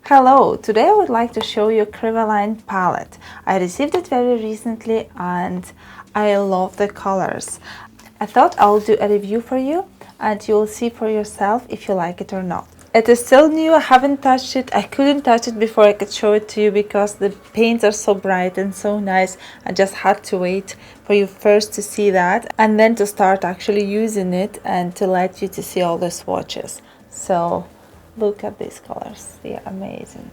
Hello, today I would like to show you Kryvaline palette. I received it very recently and I love the colors. I thought I'll do a review for you and you'll see for yourself if you like it or not. It is still new, I haven't touched it. I couldn't touch it before I could show it to you because the paints are so bright and so nice. I just had to wait for you first to see that and then to start actually using it and to let you to see all the swatches. So look at these colors, they are amazing.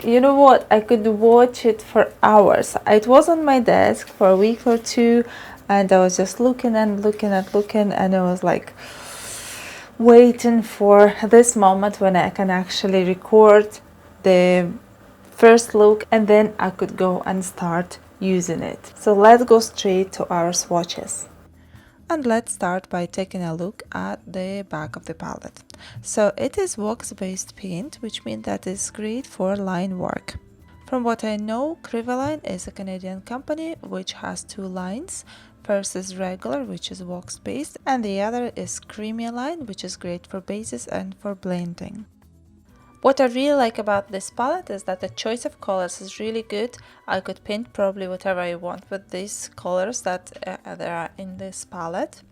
You know what, I could watch it for hours. It was on my desk for a week or two and I was just looking and looking and I was like waiting for this moment when I can actually record the first look and then I could go and start using it. So let's go straight to our swatches. And let's start by taking a look at the back of the palette. So it is wax-based paint, which means that it's great for line work. From what I know, Kryvaline is a Canadian company which has two lines. First is regular, which is wax-based, and the other is creamy line, which is great for bases and for blending. What I really like about this palette is that the choice of colors is really good. I could paint probably whatever I want with these colors that there are in this palette.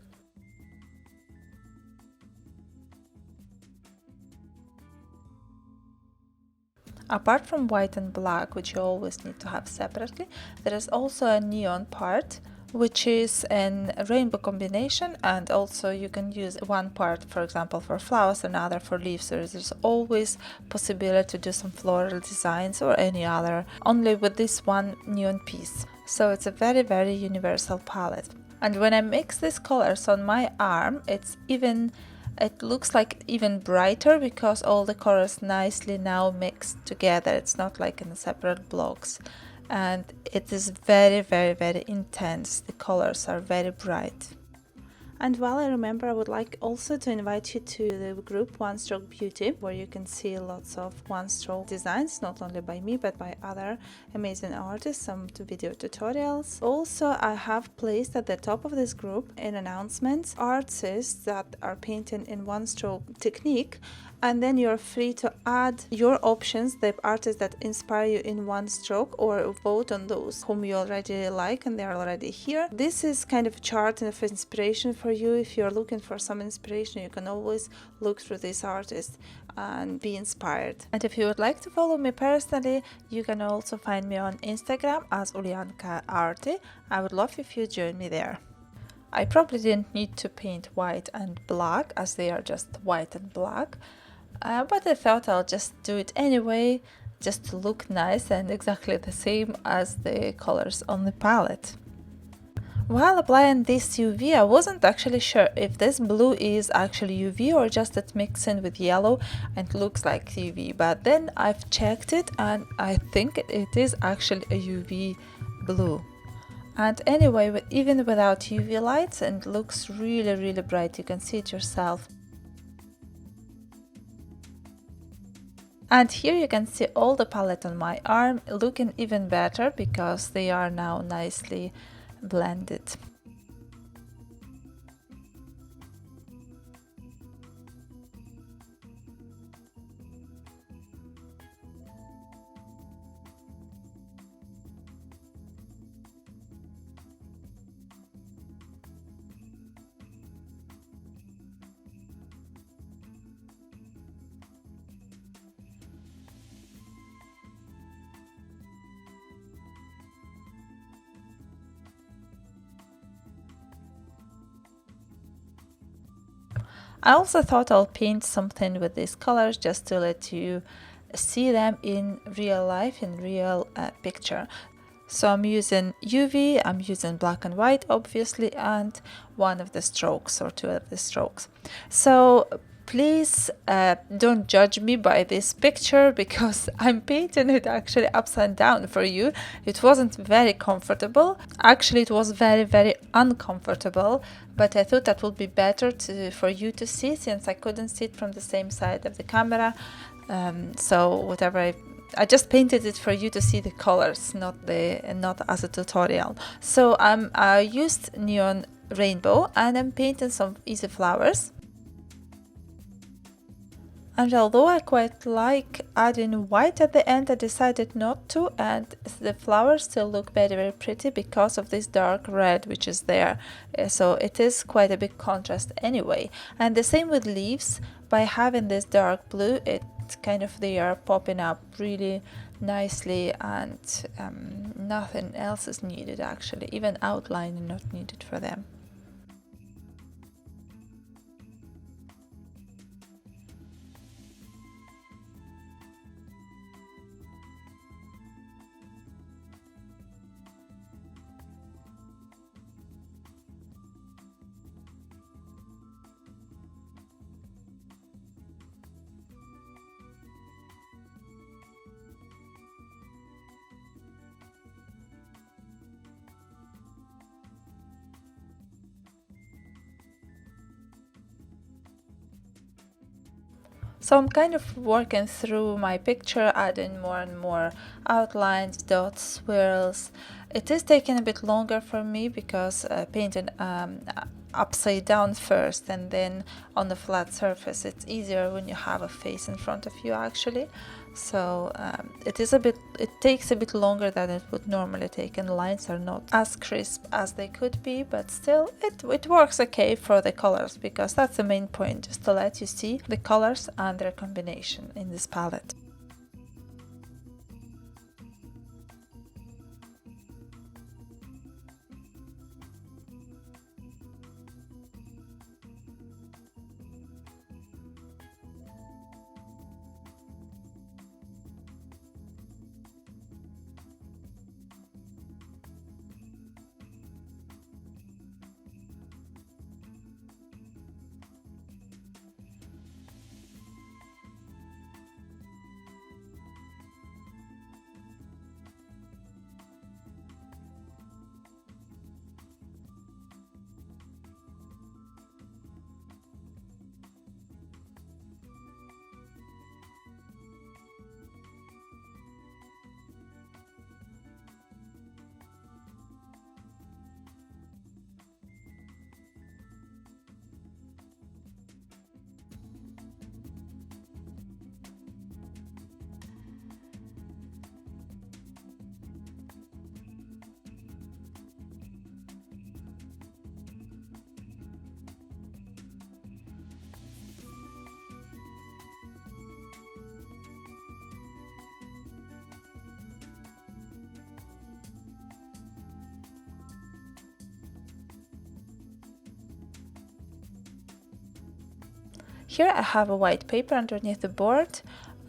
Apart from white and black, which you always need to have separately, there is also a neon part, which is a rainbow combination, and also you can use one part, for example, for flowers, another for leaves. So there's always possibility to do some floral designs or any other, only with this one neon piece. So it's a very, very universal palette. And when I mix these colors on my arm, it looks like even brighter because all the colors nicely now mixed together. It's not like in separate blocks. And it is very, very, very intense. The colors are very bright. And while I remember, I would like also to invite you to the group One Stroke Beauty, where you can see lots of one-stroke designs, not only by me, but by other amazing artists, some video tutorials. Also, I have placed at the top of this group an announcement, artists that are painting in one-stroke technique, and then you're free to add your options, the artists that inspire you in one stroke, or vote on those whom you already like and they're already here. This is kind of a chart of inspiration for you. If you're looking for some inspiration, you can always look through this artist and be inspired. And if you would like to follow me personally, you can also find me on Instagram as Ulianka Arty. I would love if you join me there. I probably didn't need to paint white and black as they are just white and black. But I thought I'll just do it anyway, just to look nice and exactly the same as the colors on the palette. While applying this UV, I wasn't actually sure if this blue is actually UV or just it mixing with yellow and looks like UV, but then I've checked it and I think it is actually a UV blue. And anyway, even without UV lights, it looks really, really bright. You can see it yourself. And here you can see all the palette on my arm looking even better because they are now nicely blended. I also thought I'll paint something with these colors just to let you see them in real life, in real picture. So I'm using UV, I'm using black and white obviously, and one of the strokes or two of the strokes. So please don't judge me by this picture because I'm painting it actually upside down for you. It wasn't very comfortable. Actually, it was very, very uncomfortable, but I thought that would be better for you to see since I couldn't see it from the same side of the camera. So whatever I just painted it for you to see the colors, not as a tutorial. So I used neon rainbow and I'm painting some easy flowers. And although I quite like adding white at the end, I decided not to, and the flowers still look very, very pretty because of this dark red which is there. So it is quite a big contrast anyway. And the same with leaves. By having this dark blue, it kind of, they are popping up really nicely, and nothing else is needed actually, even outlining not needed for them. So I'm kind of working through my picture, adding more and more outlines, dots, swirls. It is taking a bit longer for me because painting upside down first and then on the flat surface, it's easier when you have a face in front of you actually. So it takes a bit longer than it would normally take, and lines are not as crisp as they could be, but still it works okay for the colors, because that's the main point, just to let you see the colors and their combination in this palette. Here I have a white paper underneath the board,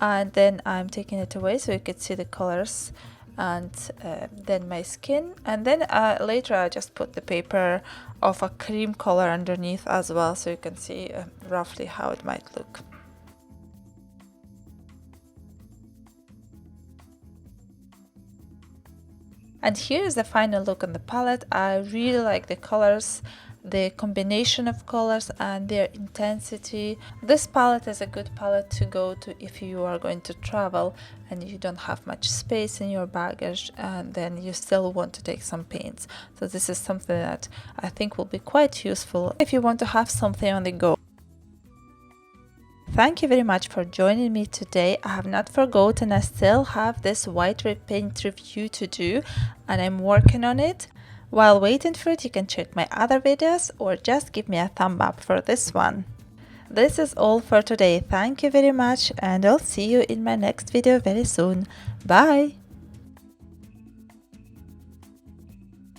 and then I'm taking it away so you could see the colors, and then my skin, and then later I just put the paper of a cream color underneath as well, so you can see roughly how it might look. And here is the final look on the palette. I really like the colors, the combination of colors and their intensity. This palette is a good palette to go to if you are going to travel and you don't have much space in your baggage, and then you still want to take some paints. So this is something that I think will be quite useful if you want to have something on the go. Thank you very much for joining me today. I have not forgotten, I still have this white paint review to do and I'm working on it. While waiting for it, you can check my other videos or just give me a thumb up for this one. This is all for today. Thank you very much, and I'll see you in my next video very soon. Bye!